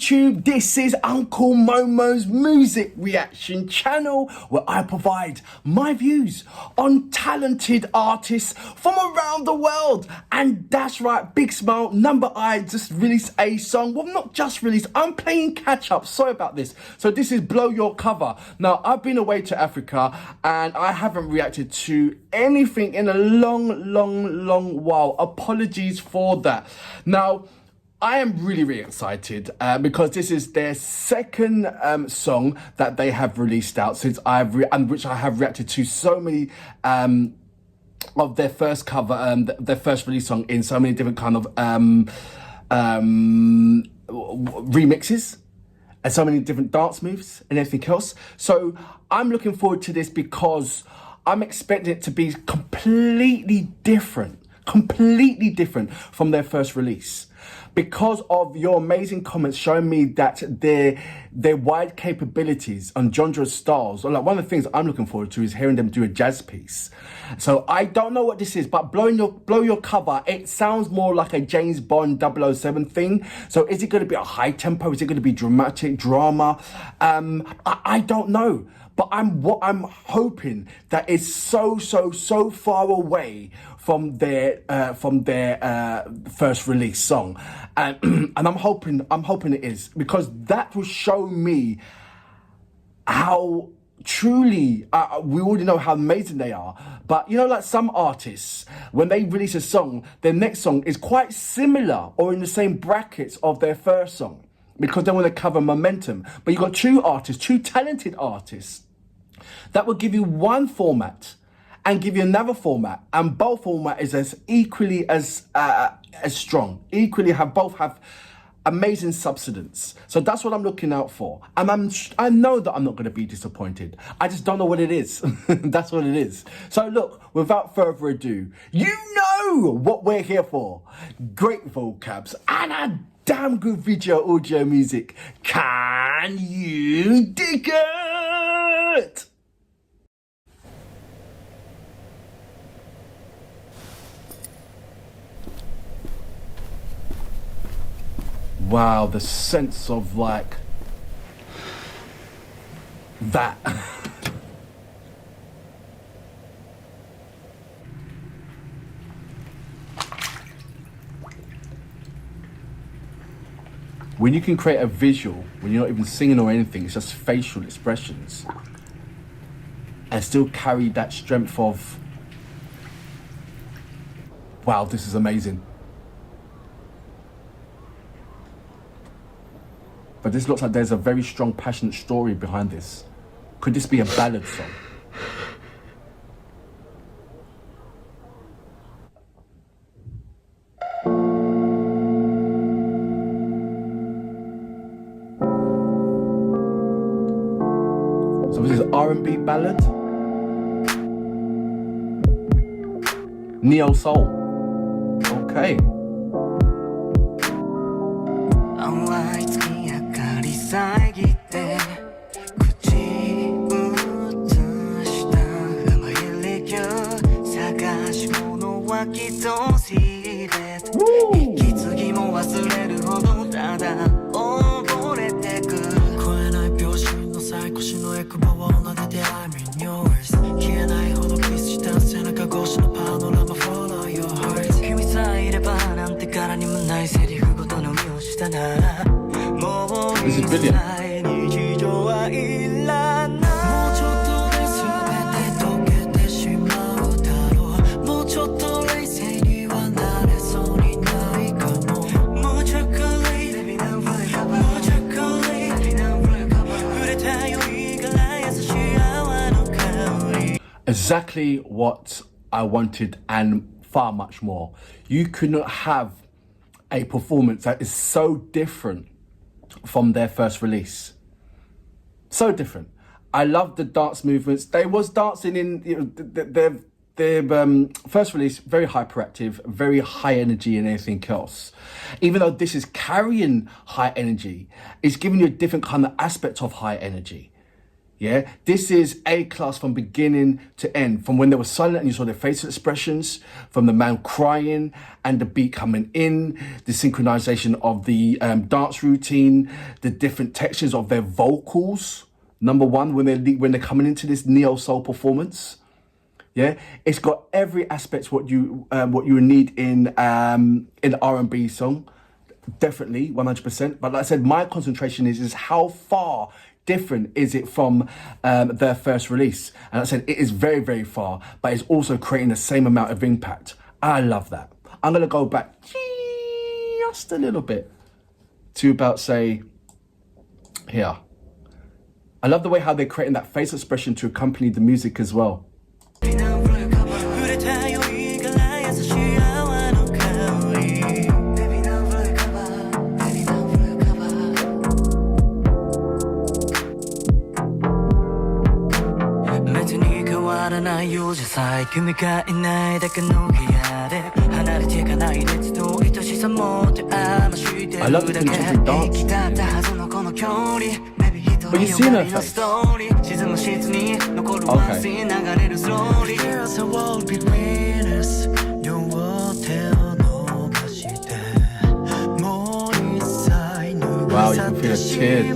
YouTube. This is Uncle Momo's music reaction channel, where I provide my views on talented artists from around the world. And that's right, Big Smile, No.O just released a song. Well, not just released, I'm playing catch up. Sorry about this. So this is Blow Your Cover. Now, I've been away to Africa and I haven't reacted to anything in a long while. Apologies for that. Now, I am really excited because this is their second song that they have released out since which I have reacted to so many of their first cover, their first release song in so many different kind of remixes and so many different dance moves and everything else. So I'm looking forward to this because I'm expecting it to be completely different from their first release, because of your amazing comments showing me that their wide capabilities on genre styles. Like, one of the things I'm looking forward to is hearing them do a jazz piece. So I don't know what this is, but Blow Your Cover, it sounds more like a James Bond 007 thing. So is it going to be a high tempo? Is it going to be dramatic drama? I don't know. But I'm hoping that it's so far away from their first release song, and I'm hoping it is, because that will show me how truly we already know how amazing they are. But you know, like some artists, when they release a song, their next song is quite similar or in the same brackets of their first song, because they want to cover momentum. But you've got two talented artists that will give you one format and give you another format, and both format is as equally as strong, both have amazing substance. So that's what I'm looking out for, and I know that I'm not going to be disappointed. I just don't know what it is. That's what it is. So look, without further ado, you know what we're here for: great vocabs and a damn good video audio music. Can you dig it? Wow, the sense of like that. When you can create a visual, when you're not even singing or anything, it's just facial expressions, and still carry that strength of, wow, this is amazing. But this looks like there's a very strong, passionate story behind this. Could this be a ballad song? So this is R&B ballad? Neo soul. Okay. This is brilliant. Exactly what I wanted and far much more. You could not have a performance that is so different from their first release. So different. I love the dance movements. They was dancing in, you know, their first release, very hyperactive, very high energy and everything else. Even though this is carrying high energy, it's giving you a different kind of aspect of high energy. Yeah, this is A-class from beginning to end. From when they were silent and you saw their facial expressions, from the man crying and the beat coming in, the synchronization of the dance routine, the different textures of their vocals. Number one, when they're coming into this neo soul performance, yeah, it's got every aspect what you need in an R&B song. Definitely 100%. But like I said, my concentration is how far different is it from their first release. And I said it is very, very far, but it's also creating the same amount of impact. I love that. I'm gonna go back just a little bit to about say here. I love the way how they're creating that face expression to accompany the music as well. I love the contemporary dance. But you've seen her face. Wow, you can feel a tear.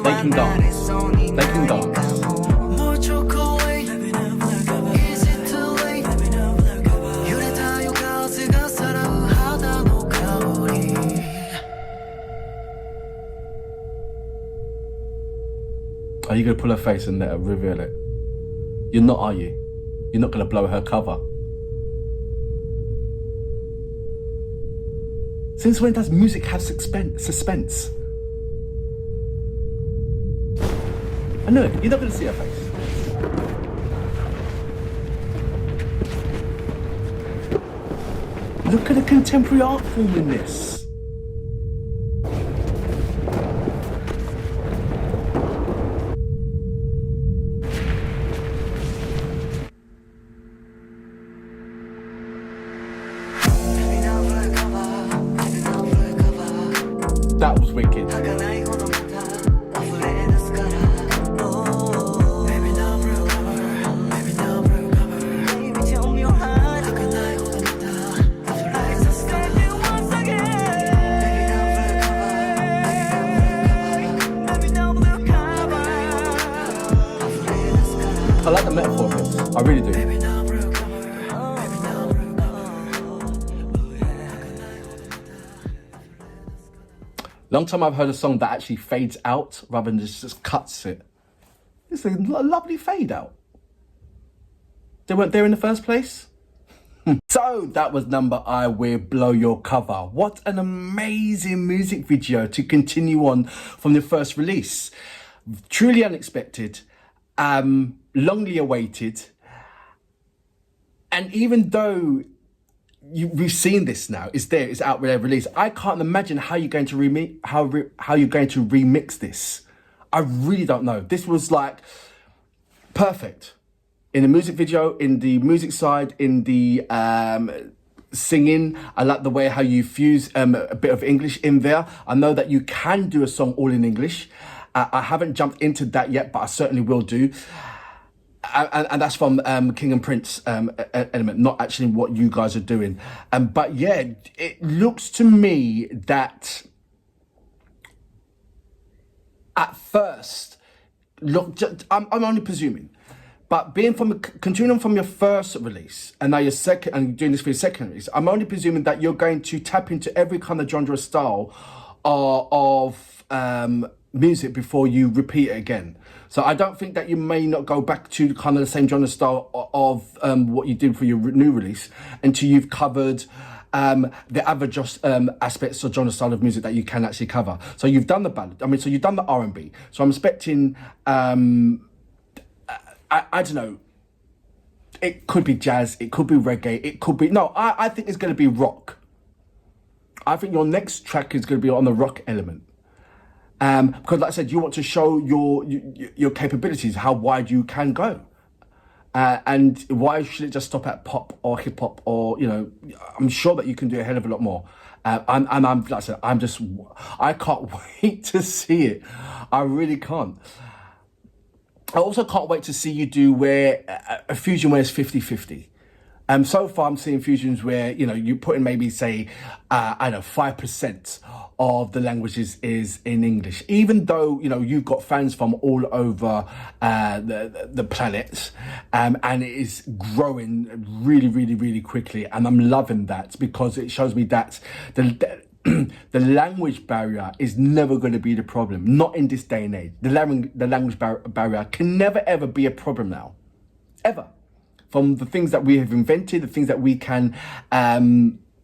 They can dance. They can dance. Are you going to pull her face and let her reveal it? You're not, are you? You're not going to blow her cover. Since when does music have suspense? I know it. You're not going to see her face. Look at the contemporary art form in this. That was wicked. I like the metaphor of this. I really do. Long time I've heard a song that actually fades out rather than just cuts it. It's a lovely fade out. They weren't there in the first place. So that was Number I with Blow Your Cover. What an amazing music video to continue on from the first release. Truly unexpected, longly awaited. And even though we've seen this now, it's there, it's out with release, I can't imagine how you're going to how you're going to remix this. I really don't know. This was like perfect in the music video, in the music side, in the singing. I like the way how you fuse a bit of English in there. I know that you can do a song all in English. I haven't jumped into that yet, but I certainly will do. And that's from King and Prince element, not actually what you guys are doing. But yeah, it looks to me that at first, look, I'm only presuming, but continuing from your first release and now your second, and doing this for your second release, I'm only presuming that you're going to tap into every kind of genre style of music before you repeat it again. So I don't think that you may not go back to kind of the same genre style of what you did for your new release until you've covered the other aspects of genre style of music that you can actually cover. So you've done the ballad. I mean, so you've done the R&B. So I'm expecting, I don't know, it could be jazz, it could be reggae, it could be, no, I think it's going to be rock. I think your next track is going to be on the rock element. Because like I said, you want to show your capabilities, how wide you can go. And why should it just stop at pop or hip hop? Or, you know, I'm sure that you can do a hell of a lot more. And I'm, like I said, I can't wait to see it. I really can't. I also can't wait to see you do where a fusion where it's 50-50. So far I'm seeing fusions where, you know, you put in maybe say, I don't know, 5% of the languages is in English, even though, you know, you've got fans from all over the planet, and it is growing really, really, really quickly. And I'm loving that because it shows me that the language barrier is never going to be the problem, not in this day and age. The language barrier can never, ever be a problem now, ever. From the things that we have invented, the things that we can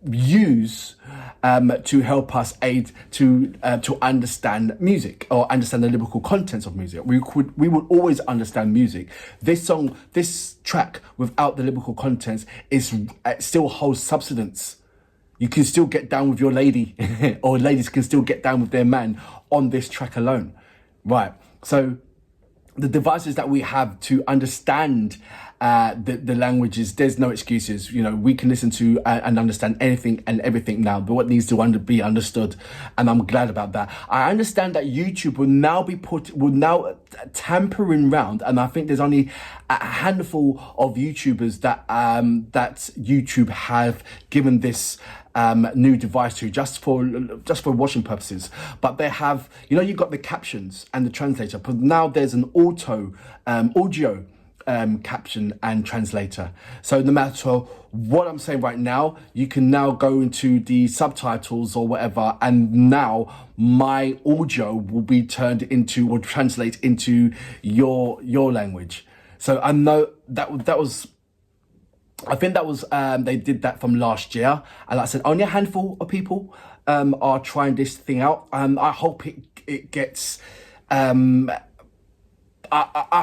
use to help us aid to understand music or understand the lyrical contents of music. We would always understand music. This track without the lyrical contents still holds substance. You can still get down with your lady, or ladies can still get down with their man on this track alone, right? So the devices that we have to understand the languages, there's no excuses. You know, we can listen to and understand anything and everything now, but what needs to be understood, and I'm glad about that. I understand that YouTube will now tampering round, and I think there's only a handful of YouTubers that YouTube have given this new device to just for watching purposes. But they have, you know, you've got the captions and the translator, but now there's an audio caption and translator. So no matter what I'm saying right now, you can now go into the subtitles or whatever, and now my audio will be turned into or translate into your language. So I know that was. I think that was, they did that from last year. And like I said, only a handful of people are trying this thing out. And I hope it gets, I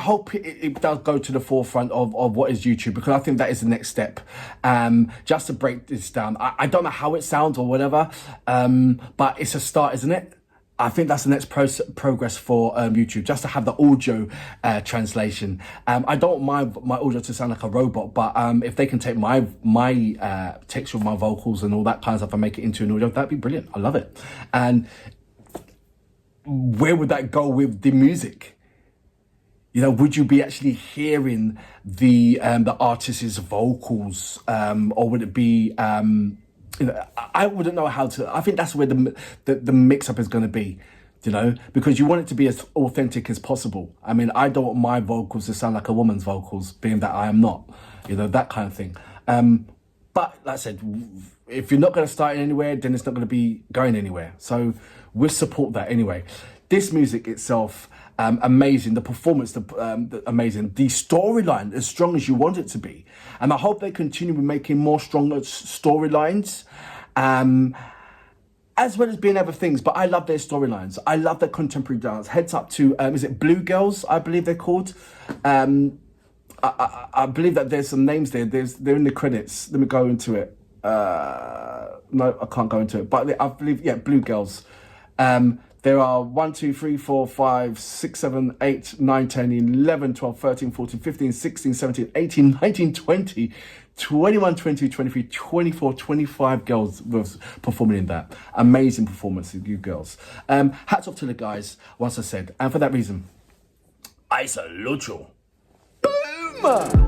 hope it does go to the forefront of what is YouTube, because I think that is the next step. Just to break this down, I don't know how it sounds or whatever, but it's a start, isn't it? I think that's the next progress for YouTube, just to have the audio translation. I don't mind my audio to sound like a robot, but if they can take my texture of my vocals and all that kind of stuff and make it into an audio, that'd be brilliant. I love it. And where would that go with the music? You know, would you be actually hearing the artist's vocals, or would it be? You know, I wouldn't know how to. I think that's where the mix-up is going to be, you know, because you want it to be as authentic as possible. I mean, I don't want my vocals to sound like a woman's vocals, being that I am not, you know, that kind of thing. But like I said, if you're not going to start anywhere, then it's not going to be going anywhere. So we'll support that anyway. This music itself, amazing. The performance, amazing. The storyline, as strong as you want it to be. And I hope they continue with making more stronger storylines, as well as being other things. But I love their storylines. I love their contemporary dance. Heads up to, is it Blue Girls, I believe they're called? I believe that there's some names there. They're in the credits. Let me go into it. No, I can't go into it. But I believe, yeah, Blue Girls. There are 1, 2, 3, 4, 5, 6, 7, 8, 9, 10, 11, 12, 13, 14, 15, 16, 17, 18, 19, 20, 21, 22, 23, 24, 25 girls were performing in that. Amazing performances, you girls. Hats off to the guys, once I said. And for that reason, I salute you. Boom!